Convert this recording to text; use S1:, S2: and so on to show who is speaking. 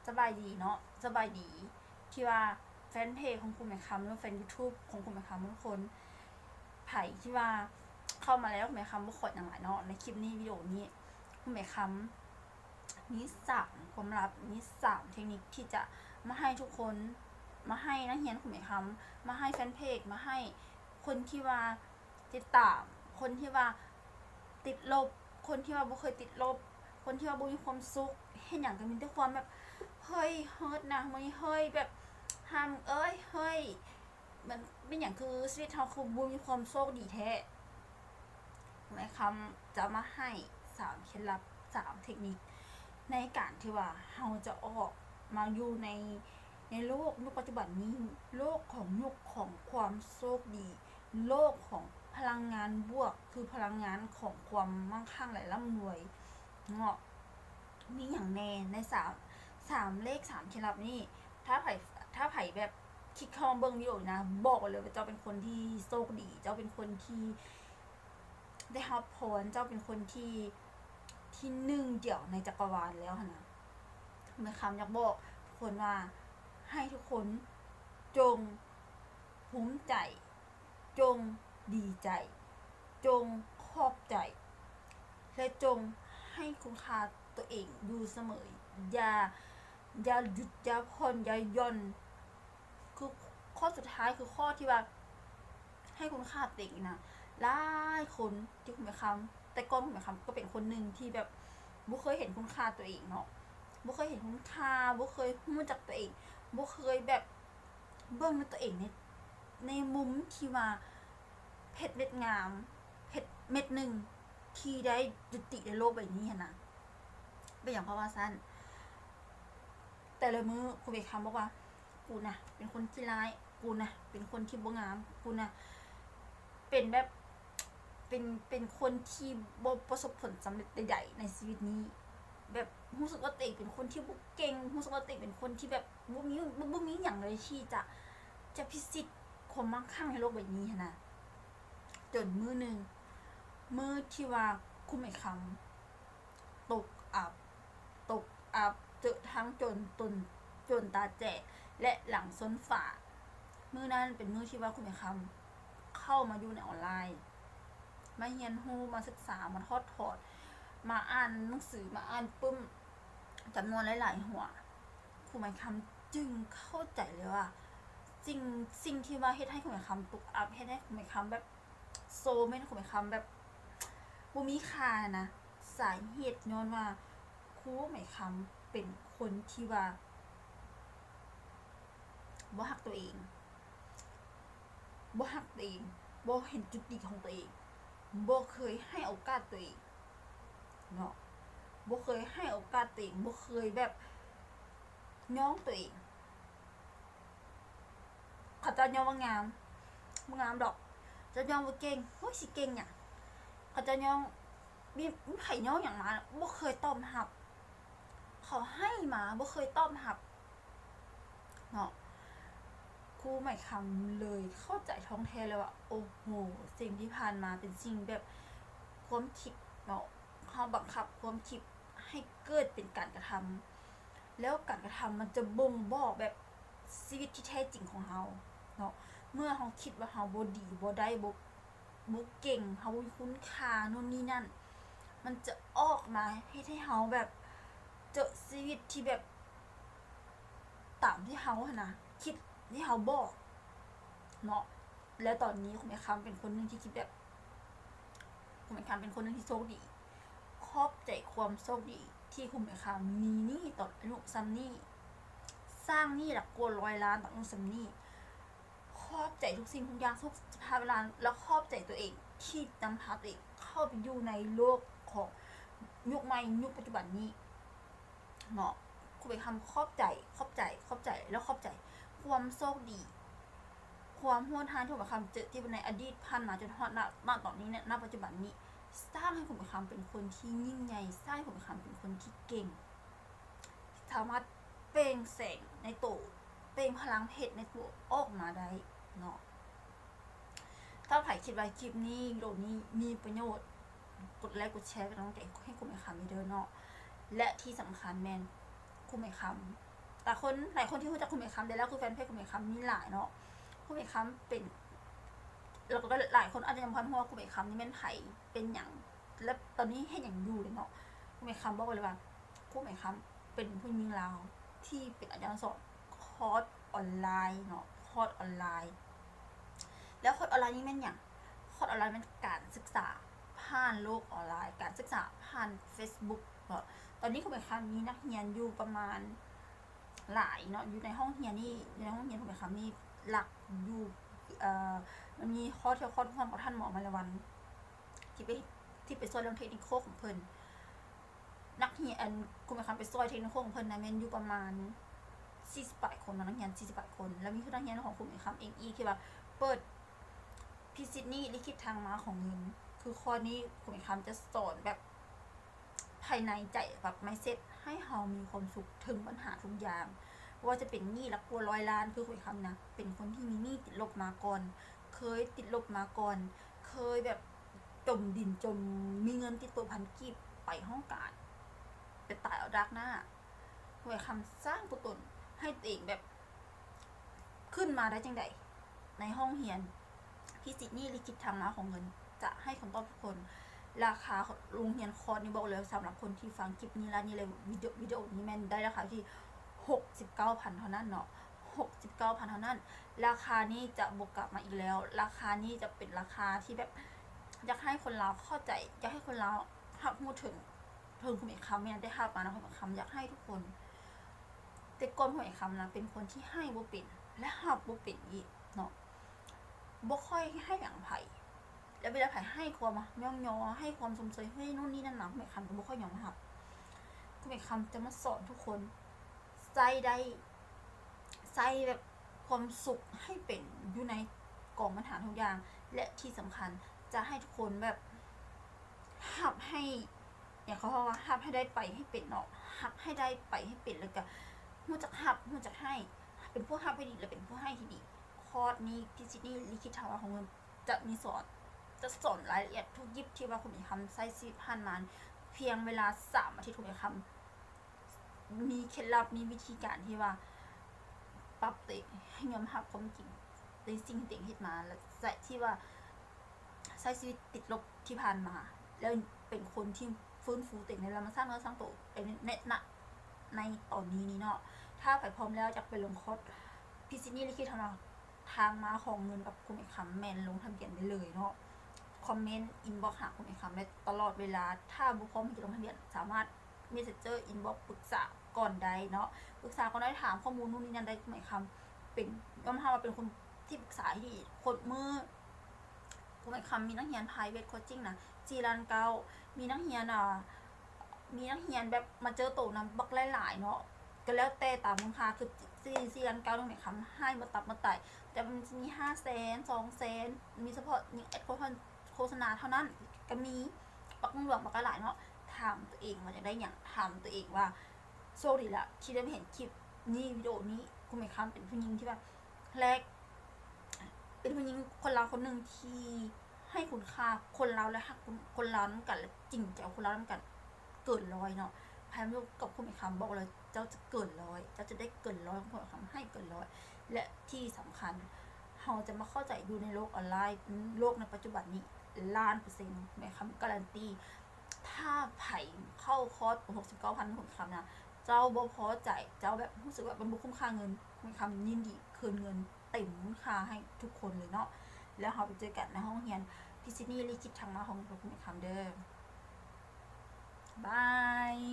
S1: สบายดีเนาะสบายดีที่ว่าแฟนเพจของคุณแม่คำแล้วแฟน YouTube ของคุณแม่คำทุกคนไผ่ที่ว่าเข้ามาแล้วคุณแม่คำบุคคลอย่างไรเนาะในคลิปนี้วิดีโอนี้คุณแม่คำมี3ความลับมี3เทคนิคที่จะมาให้ทุกคนมาให้นักเรียนคุณแม่คำมาให้แฟนเพจมาให้คนที่ว่าติดตามคนที่ว่าติดลบคนที่ว่าบ่เคยติดลบคนที่ว่าบ่มีความสุขเห็นอย่างก็มีแต่ความแบบเฮ้ยเฮิร์ตนะมันเฮ้ยแบบห้ามเอ้ยเฮ้ยมันเป็นอย่างคือชีวิตเราคือบุญมีความโชคดีแท้หมายคำจะมาให้3เคล็ดลับ3เทคนิคในการที่ว่าเราจะออกมาอยู่ในโลกยุคปัจจุบันนี้โลกของยุคของความโชคดีโลกของพลังงานบวกคือพลังงานของความมั่งคั่งและร่ำรวยเนาะมีอย่างแน่ในสามเลข3เคล็ดลับนี่ถ้าไผ่แบบคิดเข้ามาเบิ่งวิดีโอนะบอกเลยว่าเจ้าเป็นคนที่โชคดีเจ้าเป็นคนที่ได้รับพรเจ้าเป็นคนที่หนึ่งเดียวในจักรวาลแล้วนะเมื่อคำอยากบอกทุกคนว่าให้ทุกคนจงภูมิใจจงดีใจจงขอบใจและจงให้คุณค่าตัวเองอยู่เสมออย่าหยุดอย่าผ่อนอย่าย่อนคือข้อสุดท้ายคือข้อที่ว่าให้คุณค่าตัวเองนะหลายคนที่คุณไปคำแต่ก่อนคุณไปคำก็เป็นคนหนึ่งที่แบบบุเคยเห็นคุณค่าตัวเองเนาะบุเคยเห็นคุณค่าบุเคยรู้จักตัวเองบุเคยแบบเบิ่งในตัวเองในมุมที่ว่าเพชรเม็ดงามเพชรเม็ดหนึ่งที่ได้จุติในโลกใบนี้นะเป็นอย่างเพราะว่าสั้นแต่ละมือคุณเบคคำบอกว่ากูนะเป็นคนที่ร้ายกูนะเป็นคนที่บ่งามกูนะเป็นแบบเป็นคนที่บ่ประสบผลสำเร็จใดๆในชีวิตนี้แบบรู้สึกว่าตัวเองเป็นคนที่บ่เก่งรู้สึกว่าตัวเองเป็นคนที่แบบบ่มีอย่างเลยที่จะพิสิทธิ์ความมั่งคั่งในโลกใบนี้นะจนมือหนึ่งมือที่ว่าคุณไม่คำตกอับเจอทั้งจนตาแจกและหลังซ้นฝามือนั้นเป็นมือที่ว่าคุณไม่คำเข้ามาอยู่ในออนไลน์มาเรียนรู้มาศึกษามาทอดถอดมาอ่านหนังสือมาอ่านปุ้มจำนวนหลายๆหัวคุณไม่คำจึงเข้าใจเลยว่าสิ่งที่ว่าเฮ็ดให้คุณไม่คำตกอับเฮ็ดให้คุณไม่คำแบบโซไม่ให้คุณไม่คำแบบบ่มีค่านะสาเหตุย้อนว่าครูไม่คำเป็นคนที่ว่าบ่ฮักตัวเองบ่เห็นจุดดีของตัวเองบ่เคยให้โอกาสตัวเองเนาะบ่เคยให้โอกาสตัวเองบ่เคยแบบย้องตัวเองเขาจะย้องว่างามบ่งามดอกจะย้องว่าเก่งโอ้ยสิเก่งหยังเขาจะย้องมีไผย้องอย่างมาบ่เคยตอบรับเขาให้มาบ่เคยตอบรับเนาะครูใหม่คำเลยเข้าใจท้องแท้เลยว่าโอ้โหสิ่งที่ผ่านมาเป็นสิ่งแบบความคิดเนาะเขาบังคับความคิดให้เกิดเป็นการกระทำแล้วการกระทำมันจะบ่งบอกแบบชีวิตที่แท้จริงของเราเนาะเมื่อเราคิดว่าเราบ่ดีบ่ได้บ่เก่งเราบ่มีคุณค่านู่นนี่นั่นมันจะออกมาให้เราแบบเจอชีวิตที่แบบตามที่เรานะคิดที่เราบอกเนาะและตอนนี้คุณแม่คำเป็นคนหนึ่งที่คิดแบบคุณแม่คำเป็นคนหนึ่งที่โชคดีขอบใจความโชคดีที่คุณแม่คำมีหนี้ต่ออายุซัมนี่สร้างหนี้หลักกว่า100 ล้านต่ออายุซัมนี่ขอบใจทุกสิ่งทุกอย่างทุกสภาพเวลาแล้วขอบใจตัวเองที่นำพาตัวเองเข้าไปอยู่ในโลกของยุคใหม่ยุคปัจจุบันนี้เนาะคุณไปคำขอบใจแล้วขอบใจความโชคดีความโหดร้ายที่คุณไปคำเจอที่ในอดีตผ่านมาจนฮอดณตอนนี้เนี่ยณปัจจุบันนี้สร้างให้คุณไปคำเป็นคนที่ยิ่งใหญ่สร้างให้คุณไปคำเป็นคนที่เก่งสามารถเปล่งแสงในตัวเปล่งพลังเพชรในตัวออกมาได้เนาะถ้าใครคิดว่าคลิปนี้วิดีโอนี้มีประโยชน์กดไลค์กดแชร์กับน้องใจให้คุณไปคำเด้อเนาะและที่สำคัญแมนคุณไม่ค หลายคนที่รู้จักคุณเมย์คำได้แล้วคือแฟนเพจคุณเมย์คำมีหลายเนาะคุณเมย์คำเป็นแล้วก็หลายคนอาจจะยังพันหัวคุณเมย์คำนี่แม่นไผ่เป็นอย่างและตอนนี้เห็นอย่างอยู่เลยเนาะคุณเมย์คำบอกเลยว่าคุณเมย์คำเป็นผู้หญิงลาวที่เป็นอาจารย์สอนคอร์สออนไลน์เนาะคอร์สออนไลน์แล้วคอร์สออนไลน์นี่แม่นอย่างคอร์สออนไลน์เป็นการศึกษาผ่านโลกออนไลน์การศึกษาผ่าน Facebook เนาะตอนนี้คุณเมย์คำมีนักเรียนอยู่ประมาณหลายเนาะอยู่ในห้องเรียนนี่ในห้องเรียนคุณเมย์คำมีหลักอยู่มันมีข้อเที่ยวข้อความกับท่านหมอมาละวันที่ไปซอยเรื่องเทคนิคของเพิ่นนักเรียนคุณเมย์คำไปซอยเทคนิคของเพิ่นนะแม่นอยู่ประมาณ48 คนนักเรียน48 คนแล้วมีคือนักเรียนของคุณเมย์คำเองอีที่ว่าเปิดพิซิดนี่ลิขิตทางมาของเงินคือข้อนี้คุณเมย์คำจะสอนแบบภายในใจแบบไม่เซ็ตให้เฮามีความสุขถึงปัญหาทุกอย่างว่าจะเป็นหนี้หลักกว่า100 ล้านคือคุณคำนะเป็นคนที่มีหนี้ติดลบมาก่อนเคยติดลบมาก่อนเคยแบบจมดินจมมีเงินติดตัวพันกีบไปห้องการไปตายเอาดักหน้าคุณคำสร้างตัวตนให้ตัวเองแบบขึ้นมาได้จังใดในห้องเรียนพิซิดนี่ลิขิตทางมาของเงินจะให้คำตอบทุกคนราคาโรงเรียนคอร์สนี่บอกเลยสำหรับคนที่ฟังคลิปนี้แล้วนี่เลยวิดีโอนี้แม่นได้ราคาที่69,000 เท่านั้นเนาะ69,000 เท่านั้นราคานี้จะบวกกลับมาอีกแล้วราคานี้จะเป็นราคาที่แบบอยากให้คนเราเข้าใจอยากให้คนเราหักพูดถึงคุณเอกคำเนี่ยได้หักมานะคุณเอกคำอยากให้ทุกคนแต่ก่อนคุณเอกคำนะเป็นคนที่ให้บ่เป็นและหักบ่เป็นอีกเนาะบ่ค่อยให้อย่างไผ่แล้วเวลาไผ่ให้ความย่องยอให้ความสมเสยให้นู่นนี่นั่นนะคุณเอกคำก็บ่ค่อยยอมหักคุณเอกคำจะมาสอนทุกคนใส่ได้ใส่แบบความสุขให้เป็นอยู่ในกองปัญหาทุกอย่างและที่สำคัญจะให้ทุกคนแบบหับให้อย่างเขาว่าหับให้ได้ไปให้เป็นเนาะหับให้ได้ไปให้เป็นแล้วก็หูจักหับหูจักให้เป็นผู้หับให้ดีและเป็นผู้ให้ที่ดีคอร์สนี้พิซิดนี่ลิขิตทางของเงินจะมีสอนจะสอนรายละเอียดทุกยิบที่ว่าคุณมีคำใส่ซีผ่านมาเพียงเวลา3 อาทิตย์คุณมีคำมีเคล็ดลับมีวิธีการที่ว่าปรับตัวเองให้ยอมรับความจริงในสิ่งที่ตัวเองเฮ็ดมาและที่ว่าใช้ชีวิตติดลบที่ผ่านมาแล้วเป็นคนที่ฟื้นฟูตัวเองในมาสร้างเนื้อสร้างตัวในตอนนี้นี่เนาะถ้าใครพร้อมแล้วจะไปลงคอร์สพิซิดนี่ลิขิตทางมาของเงินกับคุณเอกคำแมนลงทะเบียนได้เลยเนาะคอมเมนต์อินบ็อกซ์หาคุณเอกคำได้ตลอดเวลาถ้าบุคคลที่ลงทะเบียนสามารถเมสเซจเจอร์อินบ็อกซ์ปรึกษาก่อนได้เนาะปรึกษาก่อนได้ถามข้อมูลนู่นนี่นั่นได้คุณเอกคำเป็นย่อมทำมาเป็นคนที่ปรึกษาที่ดีคนมือคุณเอกคำมีนักเรียน private coaching นะ4,900,000มีนักเรียนแบบมาเจอโตนำบักหลายๆเนาะก็แล้วแต่ตามมูลค่าคือ4,900,000ตรงไหนคำให้มาตับมาไต่แต่มันจะมี500,000 200,000มีเฉพาะแอดโฆษณาเท่านั้นก็มีปักหลวงปักหลายเนาะถามตัวเองว่าจะได้อย่างถามตัวเองว่าโชคดีละที่ได้เห็นคลิปนี้วิดีโอนี้คุณไม่คำเป็นผู้หญิงที่แบบแรกเป็นผู้หญิงคนเราคนหนึ่งที่ให้คุณค่าคนเราและหักคนเราน้ำกันและจริงใจคนเราน้ำกันเกินร้อยเนาะพายลูกกับคุณไอ้คำบอกเลยเจ้าจะเกินร้อยเจ้าจะได้เกินร้อยคุณไอ้คำให้เกินร้อยและที่สำคัญเราจะมาเข้าใจดูในโลกออนไลน์โลกในปัจจุบันนี้1,000,000%แม่คำการันตีถ้าไผ่เข้าคอร์ส69,000คุณคำนะเจ้าบ่พอใจเจ้าแบบรู้สึกว่ามันบุคุ้มค่าเงินคุณคำยินดีคืนเงินเต็มมูลค่าให้ทุกคนเลยเนาะแล้วเราไปเจอกันในห้องเรียนพิซิดนี่ลิขิตทางมาของคุณคำเด้อ Bye.